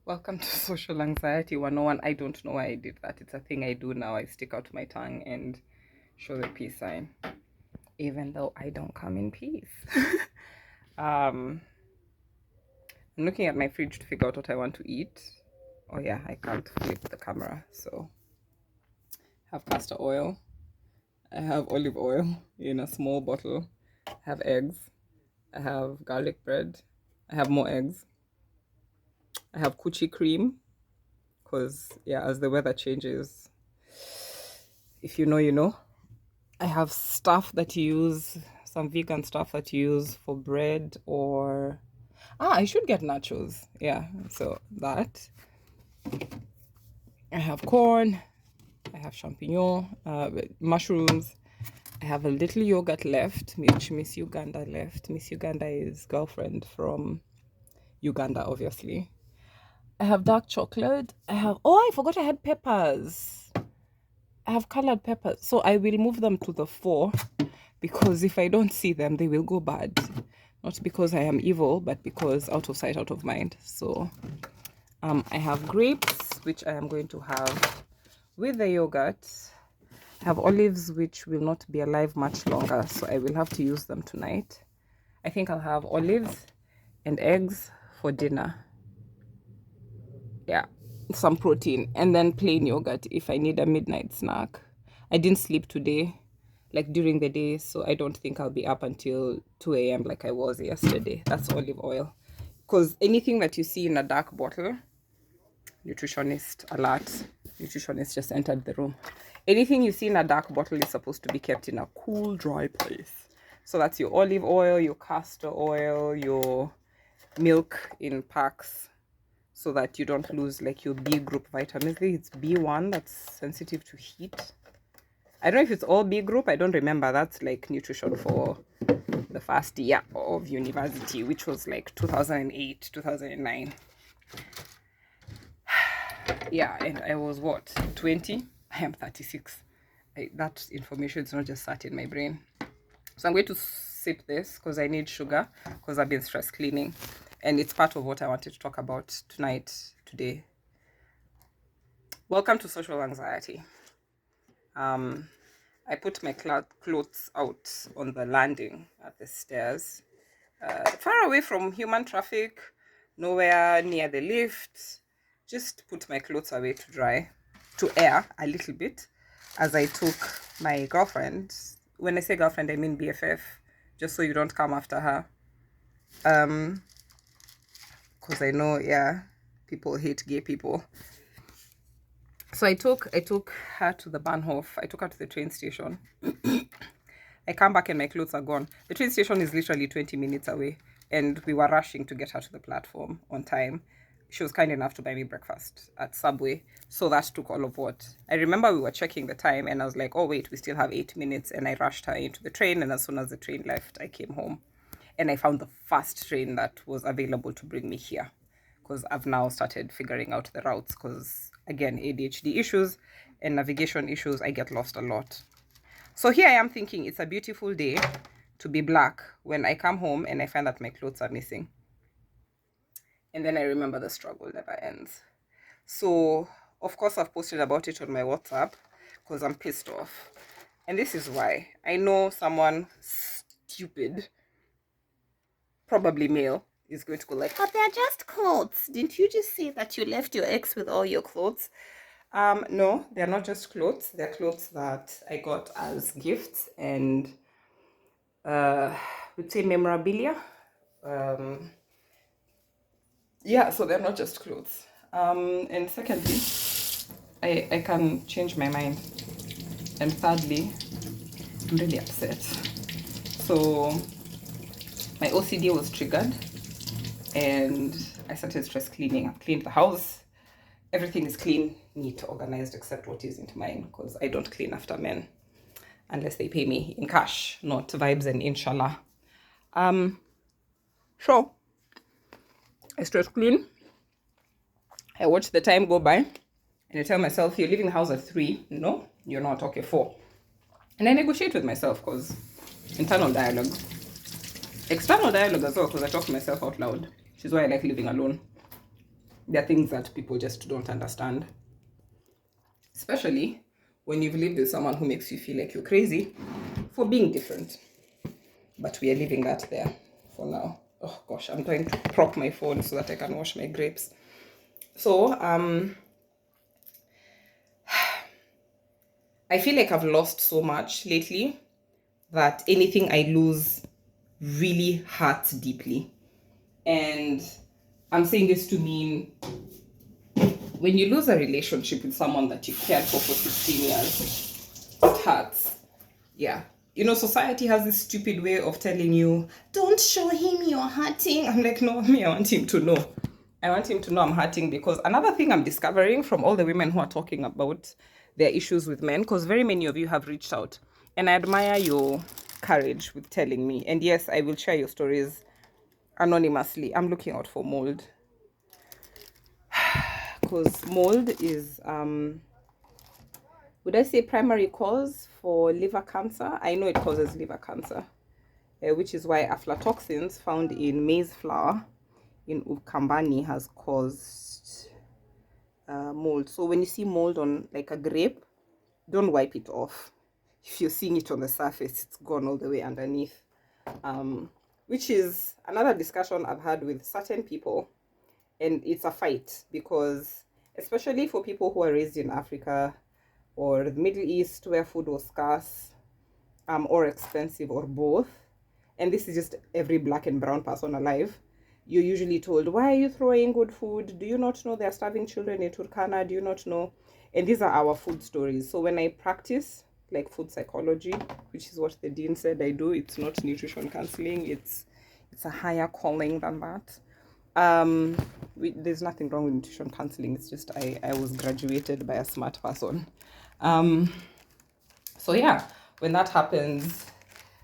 Welcome to Social Anxiety 101. I don't know why I did that. It's a thing I do now. I stick out my tongue and show the peace sign, even though I don't come in peace. I'm looking at my fridge to figure out what I want to eat. Oh, yeah, I can't flip the camera. So, I have castor oil. I have olive oil in a small bottle. I have eggs. I have garlic bread. I have more eggs. I have coochie cream because, yeah, as the weather changes, if you know, you know. I have stuff that you use, some vegan stuff that you use for bread or. I should get nachos. Yeah, so that. I have corn. I have champignon, mushrooms. I have a little yogurt left, which Miss Uganda left. Miss Uganda is girlfriend from Uganda, obviously. I have dark chocolate. I forgot I had peppers. I have colored peppers. So I will move them to the 4 because if I don't see them, they will go bad. Not because I am evil, but because out of sight, out of mind. So I have grapes, which I am going to have with the yogurt. I have olives, which will not be alive much longer, so I will have to use them tonight. I think I'll have olives and eggs for dinner. Yeah, some protein, and then plain yogurt if I need a midnight snack. I didn't sleep today, like during the day, so I don't think I'll be up until 2 a.m. like I was yesterday. That's olive oil. Because anything that you see in a dark bottle, nutritionist alert, nutritionist just entered the room. Anything you see in a dark bottle is supposed to be kept in a cool, dry place. So that's your olive oil, your castor oil, your milk in packs, so that you don't lose like your B group vitamins. I think it's B1 that's sensitive to heat. I don't know if it's all B group. I don't remember. That's like nutrition for the first year of university, which was like 2008, 2009. Yeah, and I was what, 20? I am 36. That information is not just sat in my brain. So I'm going to sip this because I need sugar because I've been stress cleaning. And it's part of what I wanted to talk about today. Welcome to Social Anxiety. I put my clothes out on the landing at the stairs, far away from human traffic, nowhere near the lift. Just put my clothes away to dry, to air a little bit, as I took my girlfriend. When I say girlfriend, I mean BFF, just so you don't come after her. Because I know, yeah, people hate gay people. So I took her to the Bahnhof. I took her to the train station. I come back and my clothes are gone. The train station is literally 20 minutes away, and we were rushing to get her to the platform on time. She was kind enough to buy me breakfast at Subway, so that took all of what. I remember we were checking the time, and I was like, oh wait, we still have 8 minutes, and I rushed her into the train, and as soon as the train left, I came home. And I found the first train that was available to bring me here, because I've now started figuring out the routes, because again, ADHD issues and navigation issues, I get lost a lot. So here I am thinking it's a beautiful day to be black when I come home and I find that my clothes are missing. And then I remember the struggle never ends. So, of course, I've posted about it on my WhatsApp because I'm pissed off. And this is why. I know someone stupid, probably male, is going to go like, but they're just clothes. Didn't you just say that you left your ex with all your clothes? No, they're not just clothes. They're clothes that I got as gifts and would say memorabilia. Yeah, so they're not just clothes. And secondly, I can change my mind. And thirdly, I'm really upset. So my OCD was triggered and I started stress cleaning. I've cleaned the house. Everything is clean, neat, organized, except what isn't mine, because I don't clean after men unless they pay me in cash, not vibes and inshallah. So I stress clean. I watch the time go by and I tell myself, you're leaving the house at 3. No, you're not. Okay, 4. And I negotiate with myself because internal dialogue. External dialogue as well, because I talk to myself out loud, which is why I like living alone. There are things that people just don't understand, especially when you've lived with someone who makes you feel like you're crazy for being different. But we are leaving that there for now. Oh gosh, I'm trying to prop my phone so that I can wash my grapes. So I feel like I've lost so much lately that anything I lose really hurts deeply. And I'm saying this to mean when you lose a relationship with someone that you cared for 16 years, it hurts. Yeah. You know, society has this stupid way of telling you, don't show him you're hurting. I'm like, no, me, I want him to know. I want him to know I'm hurting, because another thing I'm discovering from all the women who are talking about their issues with men, because very many of you have reached out, and I admire your courage with telling me. And yes, I will share your stories anonymously. I'm looking out for mold, because mold is would I say primary cause for liver cancer? I know it causes liver cancer, which is why aflatoxins found in maize flour in Ukambani has caused mold. So when you see mold on like a grape, don't wipe it off. If you're seeing it on the surface, it's gone all the way underneath. Which is another discussion I've had with certain people, and it's a fight, because especially for people who are raised in Africa or the Middle East, where food was scarce, or expensive, or both, and this is just every black and brown person alive, you're usually told, why are you throwing good food? Do you not know there are starving children in Turkana? Do you not know? And these are our food stories. So when I practice like food psychology, which is what the dean said I do, it's not nutrition counseling, it's a higher calling than that. There's nothing wrong with nutrition counseling, it's just I was graduated by a smart person. So yeah, when that happens,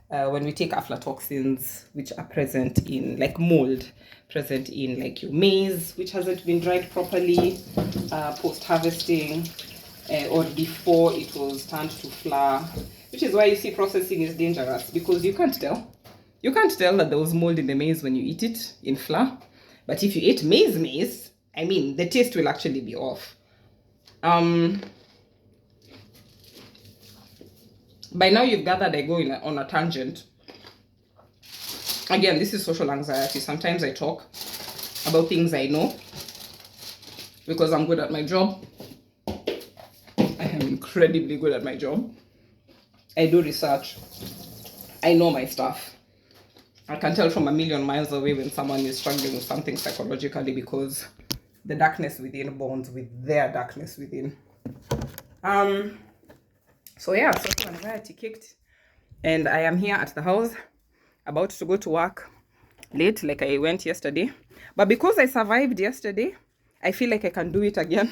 when we take aflatoxins, which are present in like mold, present in like your maize, which hasn't been dried properly, post-harvesting, or before it was turned to flour, which is why you see processing is dangerous, because you can't tell. You can't tell that there was mold in the maize when you eat it in flour. But if you eat maize, I mean, the taste will actually be off. By now you've gathered I go on a tangent. Again, this is social anxiety. Sometimes I talk about things I know because I'm good at my job. I am incredibly good at my job. I do research. I know my stuff. I can tell from a million miles away when someone is struggling with something psychologically, because the darkness within bonds with their darkness within. So yeah, social anxiety kicked, and I am here at the house about to go to work late, like I went yesterday. But because I survived yesterday, I feel like I can do it again.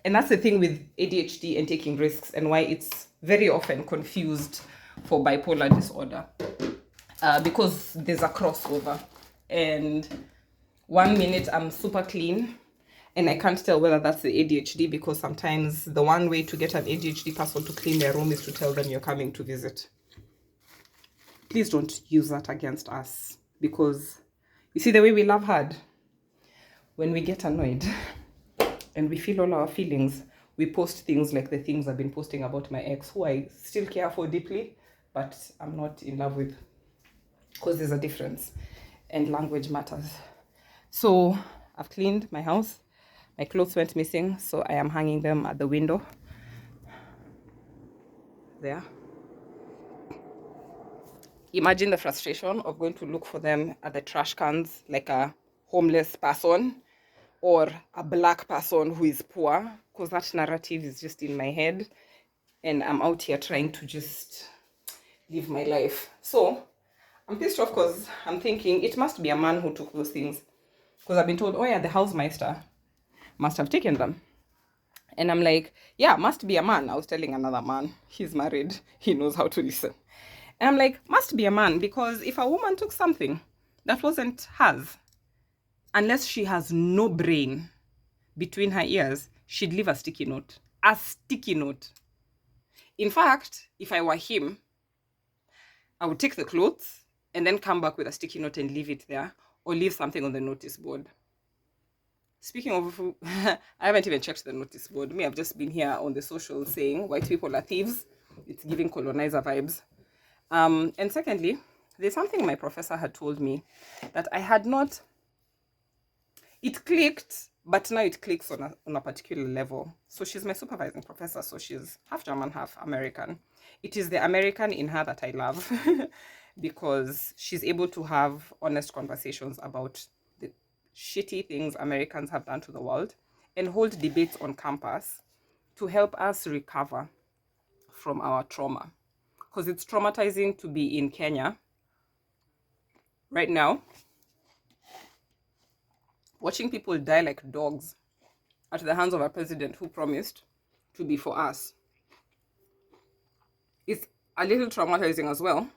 And that's the thing with ADHD and taking risks, and why it's very often confused for bipolar disorder, because there's a crossover. And 1 minute I'm super clean, and I can't tell whether that's the ADHD, because sometimes the one way to get an ADHD person to clean their room is to tell them you're coming to visit. Please don't use that against us, because you see, the way we love hard, when we get annoyed and we feel all our feelings, we post things like the things I've been posting about my ex, who I still care for deeply, but I'm not in love with, because there's a difference and language matters. So I've cleaned my house. My clothes went missing, so I am hanging them at the window there. Imagine the frustration of going to look for them at the trash cans like a homeless person or a black person who is poor, because that narrative is just in my head, and I'm out here trying to just live my life. So I'm pissed off because I'm thinking it must be a man who took those things, because I've been told, oh yeah, the housemeister must have taken them. And I'm like, yeah, must be a man. I was telling another man, he's married, he knows how to listen. And I'm like, must be a man, because if a woman took something that wasn't hers, unless she has no brain between her ears, she'd leave a sticky note. A sticky note. In fact, if I were him, I would take the clothes and then come back with a sticky note and leave it there, or leave something on the notice board. Speaking of, I haven't even checked the notice board. Me, I've just been here on the social saying white people are thieves. It's giving colonizer vibes. And secondly, there's something my professor had told me that I had not. It clicked, but now it clicks on a particular level. So she's my supervising professor. So she's half German, half American. It is the American in her that I love because she's able to have honest conversations about the shitty things Americans have done to the world and hold debates on campus to help us recover from our trauma. Because it's traumatizing to be in Kenya right now, watching people die like dogs at the hands of a president who promised to be for us. It's a little traumatizing as well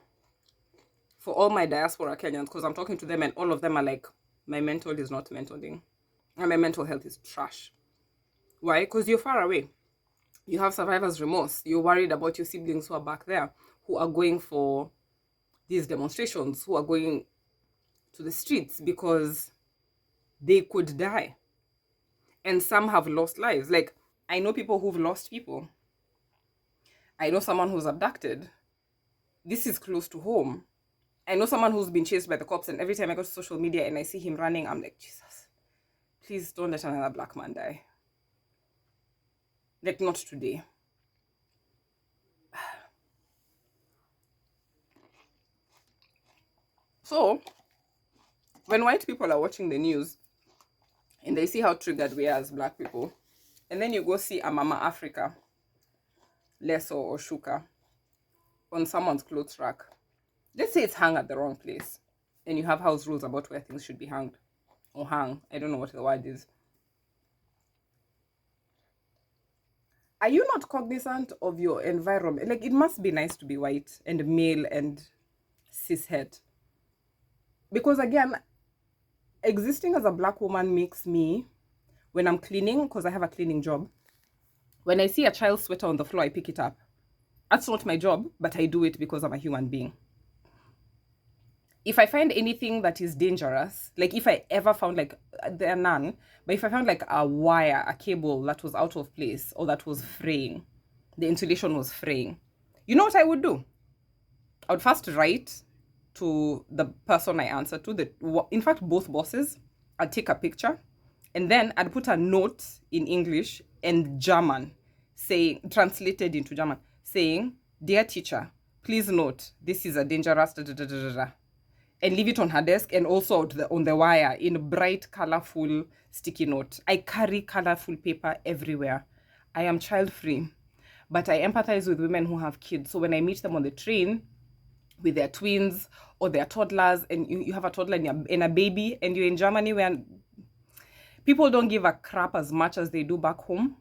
for all my diaspora Kenyans because I'm talking to them and all of them are like, my mental is not mentoring and my mental health is trash. Why? Because you're far away. You have survivor's remorse. You're worried about your siblings who are back there, who are going for these demonstrations, who are going to the streets because they could die. And some have lost lives. Like, I know people who've lost people. I know someone who's abducted. This is close to home. I know someone who's been chased by the cops, and every time I go to social media and I see him running, I'm like, Jesus, please don't let another black man die. Like, not today. So, when white people are watching the news and they see how triggered we are as black people, and then you go see a Mama Africa, Leso or Shuka on someone's clothes rack, let's say it's hung at the wrong place, and you have house rules about where things should be hung, or hang, I don't know what the word is. Are you not cognizant of your environment? Like, it must be nice to be white and male and cishet. Because again, existing as a black woman makes me, when I'm cleaning, because I have a cleaning job, when I see a child's sweater on the floor, I pick it up. That's not my job, but I do it because I'm a human being. If I find anything that is dangerous, like if I ever found, like, there are none, but if I found like a wire, a cable that was out of place or that was fraying, the insulation was fraying, you know what I would do? I would first write to the person I answer to, in fact, both bosses. I'd take a picture and then I'd put a note in English and German, saying, translated into German, saying, "Dear teacher, please note, this is a dangerous da, da, da, da, da," and leave it on her desk and also on the wire in bright, colorful sticky note. I carry colorful paper everywhere. I am child-free, but I empathize with women who have kids. So when I meet them on the train with their twins or their toddlers, and you have a toddler and a baby, and you're in Germany where people don't give a crap as much as they do back home.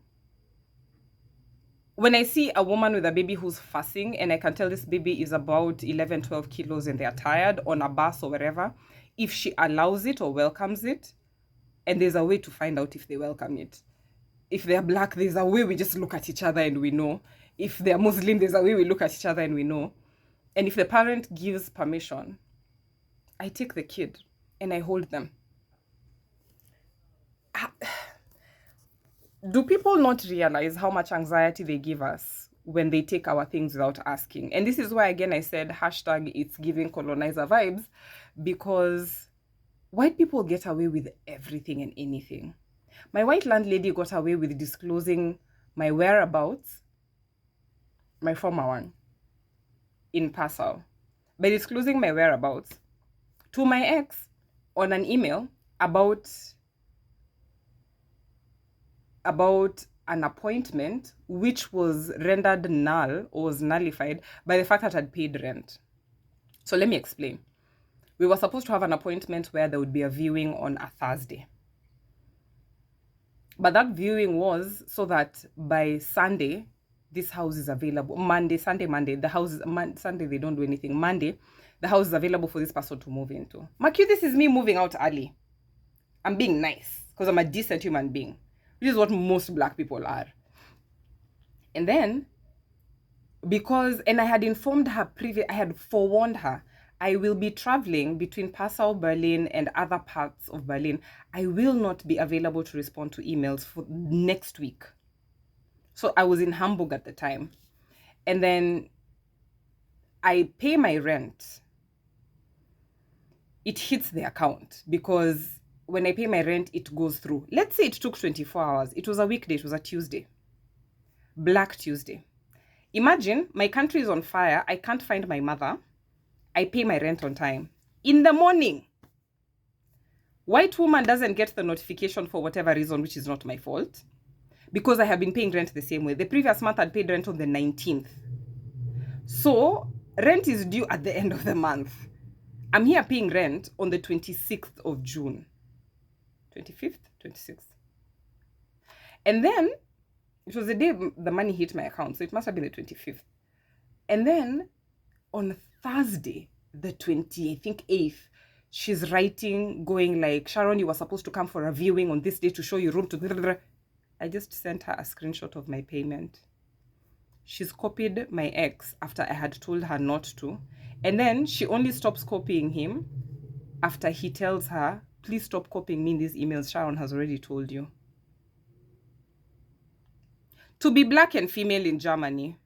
When I see a woman with a baby who's fussing and I can tell this baby is about 11, 12 kilos and they're tired on a bus or wherever, if she allows it or welcomes it, and there's a way to find out if they welcome it. If they're black, there's a way we just look at each other and we know. If they're Muslim, there's a way we look at each other and we know. And if the parent gives permission, I take the kid and I hold them. Do people not realize how much anxiety they give us when they take our things without asking? And this is why, again, I said hashtag it's giving colonizer vibes, because white people get away with everything and anything. My white landlady got away with disclosing my whereabouts, my former one, in Passau, by disclosing my whereabouts to my ex on an email about an appointment which was rendered null or was nullified by the fact that I'd paid rent. So let me explain. We were supposed to have an appointment where there would be a viewing on a Thursday. But that viewing was so that by Sunday, this house is available. Sunday, the house is, Sunday they don't do anything. Monday, the house is available for this person to move into. Mark you, this is me moving out early. I'm being nice because I'm a decent human being, which is what most black people are. And then, and I had informed her I had forewarned her, I will be traveling between Passau, Berlin, and other parts of Berlin. I will not be available to respond to emails for next week. So I was in Hamburg at the time. And then I pay my rent. It hits the account because when I pay my rent, it goes through. Let's say it took 24 hours. It was a weekday. It was a Tuesday. Black Tuesday. Imagine my country is on fire. I can't find my mother. I pay my rent on time. In the morning, white woman doesn't get the notification for whatever reason, which is not my fault, because I have been paying rent the same way. The previous month I'd paid rent on the 19th. So rent is due at the end of the month. I'm here paying rent on the 26th of June. 25th? 26th. And then it was the day the money hit my account, so it must have been the 25th. And then on Thursday, the 8th, she's writing, going like, Sharon, you were supposed to come for a viewing on this day to show you room to... I just sent her a screenshot of my payment. She's copied my ex after I had told her not to. And then she only stops copying him after he tells her, please stop copying me in these emails. Sharon has already told you. To be black and female in Germany,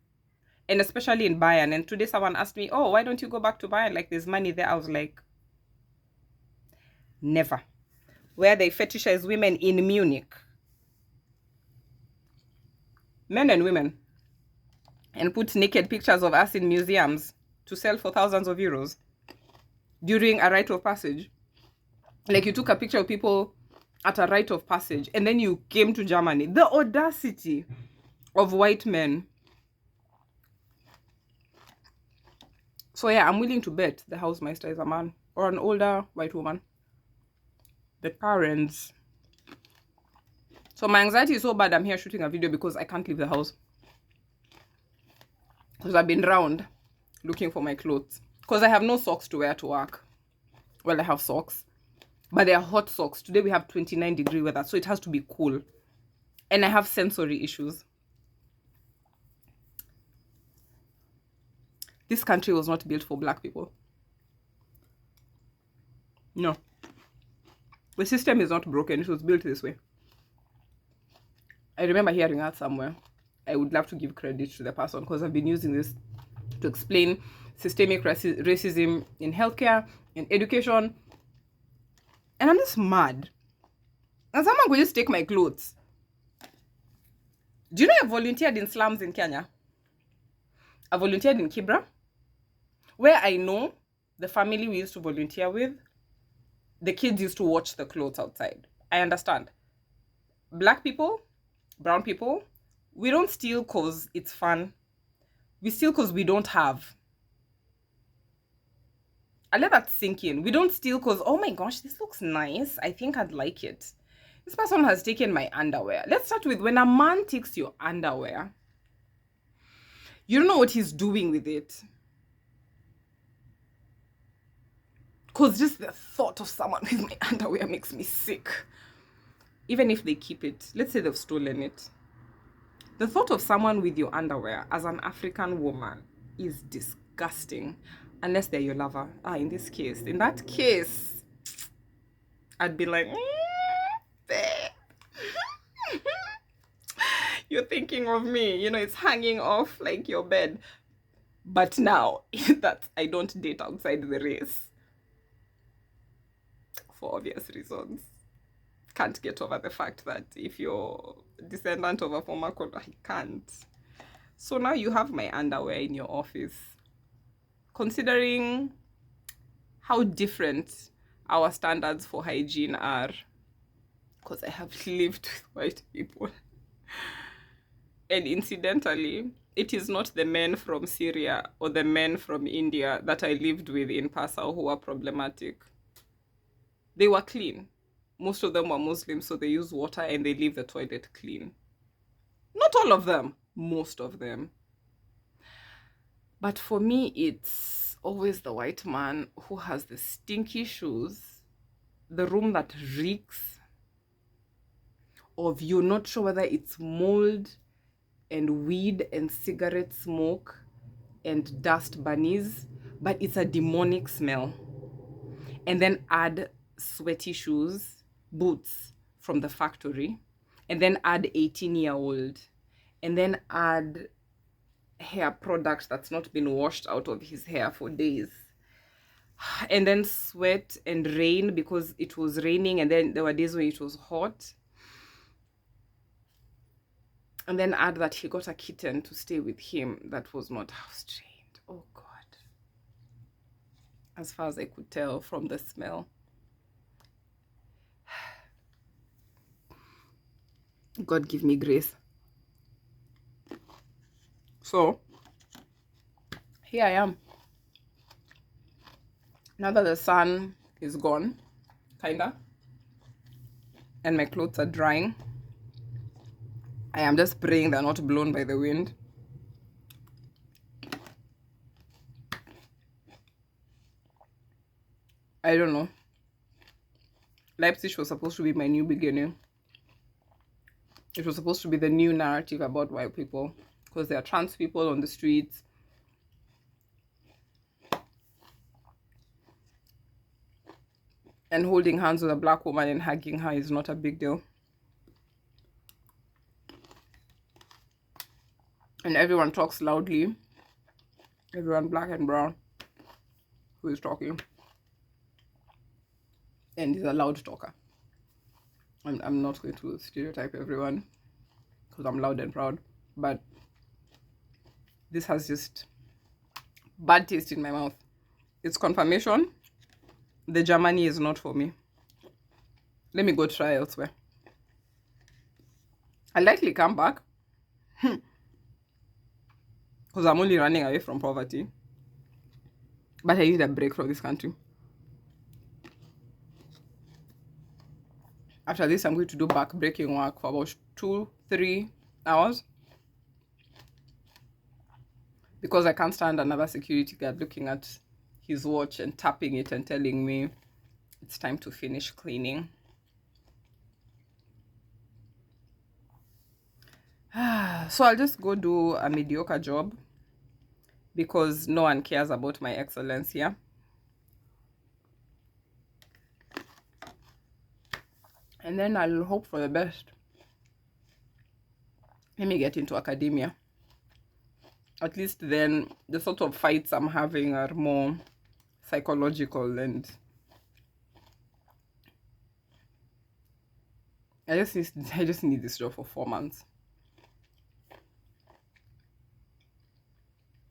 and especially in Bayern. And today someone asked me, oh, why don't you go back to Bayern? Like, there's money there. I was like, never. Where they fetishize women in Munich, men and women, and put naked pictures of us in museums to sell for thousands of euros during a rite of passage. Like, you took a picture of people at a rite of passage and then you came to Germany. The audacity of white men. So yeah, I'm willing to bet the housemaster is a man or an older white woman. The parents. So my anxiety is so bad, I'm here shooting a video because I can't leave the house. Because I've been round looking for my clothes. Because I have no socks to wear to work. Well, I have socks, but they are hot socks. Today we have 29-degree weather, so it has to be cool. And I have sensory issues. This country was not built for black people. No. The system is not broken. It was built this way. I remember hearing that somewhere. I would love to give credit to the person because I've been using this to explain systemic racism in healthcare, in education. And I'm just mad. And someone could just take my clothes. Do you know I volunteered in slums in Kenya? I volunteered in Kibra, where I know the family we used to volunteer with, the kids used to watch the clothes outside. I understand. Black people, brown people, we don't steal because it's fun. We steal because we don't have. I let that sink in. We don't steal because, oh my gosh, this looks nice. I think I'd like it. This person has taken my underwear. Let's start with when a man takes your underwear, you don't know what he's doing with it. Because just the thought of someone with my underwear makes me sick. Even if they keep it. Let's say they've stolen it. The thought of someone with your underwear as an African woman is disgusting. Unless they're your lover. In that case, I'd be like, babe. You're thinking of me. You know, it's hanging off like your bed. But now, that I don't date outside the race. For obvious reasons. Can't get over the fact that if you're descendant of a former colonial, I can't. So now you have my underwear in your office. Considering how different our standards for hygiene are, because I have lived with white people. And incidentally, it is not the men from Syria or the men from India that I lived with in Passau who were problematic. They were clean. Most of them were Muslims, so they use water and they leave the toilet clean. Not all of them, most of them. But for me, it's always the white man who has the stinky shoes, the room that reeks of you're not sure whether it's mold and weed and cigarette smoke and dust bunnies, but it's a demonic smell. And then add sweaty shoes, boots from the factory, and then add 18-year-old, and then add hair product that's not been washed out of his hair for days, and then sweat and rain because it was raining, and then there were days when it was hot, and then add that he got a kitten to stay with him that was not house trained. Oh God. As far as I could tell from the smell. God give me grace. So here I am. Now that the sun is gone, kinda, and my clothes are drying, I am just praying they're not blown by the wind. I don't know. Leipzig was supposed to be my new beginning. It was supposed to be the new narrative about white people, because there are trans people on the streets. And holding hands with a black woman and hugging her is not a big deal. And everyone talks loudly. Everyone black and brown who is talking. And is a loud talker. I'm not going to stereotype everyone because I'm loud and proud. But this has just bad taste in my mouth. It's confirmation. The Germany is not for me. Let me go try elsewhere. I'll likely come back. Because I'm only running away from poverty. But I need a break from this country. After this, I'm going to do back-breaking work for about 2-3 hours. Because I can't stand another security guard looking at his watch and tapping it and telling me it's time to finish cleaning. So I'll just go do a mediocre job because no one cares about my excellence here. And then I'll hope for the best. Let me get into academia. At least then the sort of fights I'm having are more psychological, and I just need this job for 4 months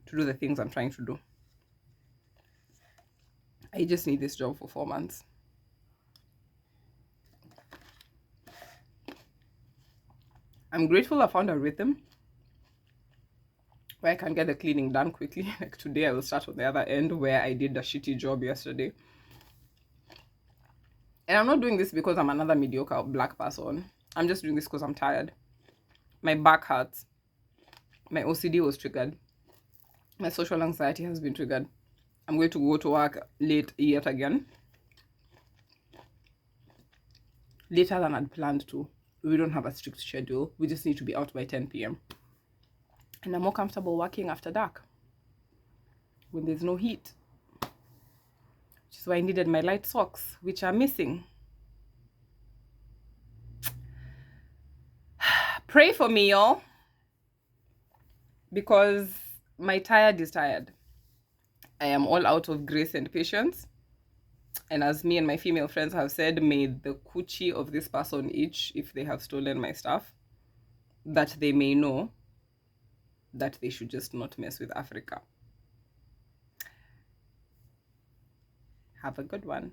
to do the things I'm trying to do. I just need this job for 4 months. I'm grateful I found a rhythm where I can get the cleaning done quickly. Like today I will start on the other end where I did a shitty job yesterday. And I'm not doing this because I'm another mediocre black person. I'm just doing this because I'm tired. My back hurts. My OCD was triggered. My social anxiety has been triggered. I'm going to go to work late yet again. Later than I'd planned to. We don't have a strict schedule. We just need to be out by 10 p.m. And I'm more comfortable working after dark when there's no heat. Which is why I needed my light socks, which are missing. Pray for me, y'all. Because my tired is tired. I am all out of grace and patience. And as me and my female friends have said, may the coochie of this person itch if they have stolen my stuff, that they may know that they should just not mess with Africa. Have a good one.